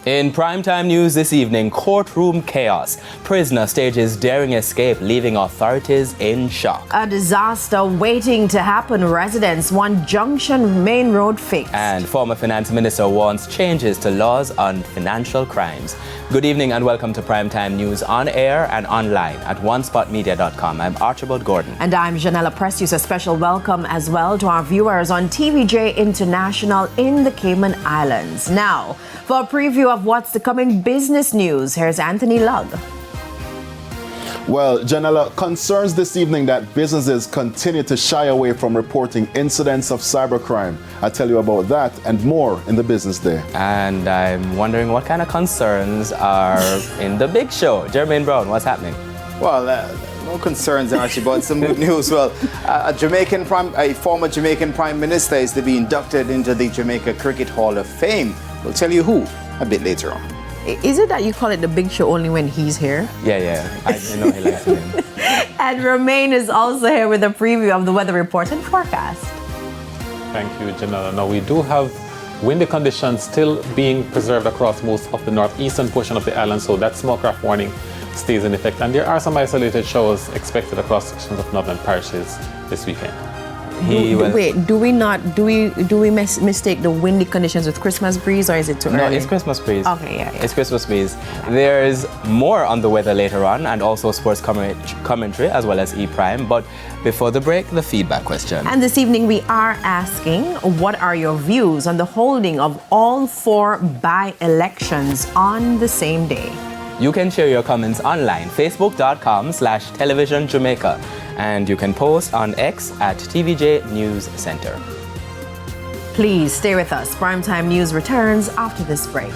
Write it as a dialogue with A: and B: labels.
A: In primetime news this evening, courtroom chaos. Prisoner stages daring escape, leaving authorities in shock.
B: A disaster waiting to happen. Residents want Junction Main Road fixed.
A: And former finance minister warns changes to laws on financial crimes. Good evening and welcome to primetime news on air and online at onespotmedia.com. I'm Archibald Gordon.
B: And I'm Janella Precious. A special welcome as well to our viewers on TVJ International in the Cayman Islands. Now, for a preview of what's to come in business news, here's Anthony Lugg.
C: Well, Janella, concerns this evening that businesses continue to shy away from reporting incidents of cybercrime. I'll tell you about that and more in the Business Day.
A: And I'm wondering what kind of concerns are in the big show. Jermaine Brown, what's happening?
D: Well, no concerns, Archie, but some good news. Well, a former Jamaican Prime Minister is to be inducted into the Jamaica Cricket Hall of Fame. We'll tell you who a bit later on.
B: Is it that you call it the big show only when he's here?
A: Yeah. I know he likes him.
B: And Romain is also here with a preview of the weather report and forecast.
E: Thank you, Janella. Now, we do have windy conditions still being preserved across most of the northeastern portion of the island, so that smoke-craft warning stays in effect. And there are some isolated showers expected across sections of northern parishes this weekend.
B: Do we mistake the windy conditions with Christmas breeze, or is it too early?
A: No, it's Christmas breeze.
B: Okay, yeah.
A: It's Christmas breeze. There's more on the weather later on, and also sports commentary as well as E-Prime. But before the break, the feedback question.
B: And this evening we are asking, what are your views on the holding of all 4 by-elections on the same day?
A: You can share your comments online, facebook.com/televisionjamaica. And you can post on X at TVJ News Center.
B: Please stay with us. Primetime News returns after this break.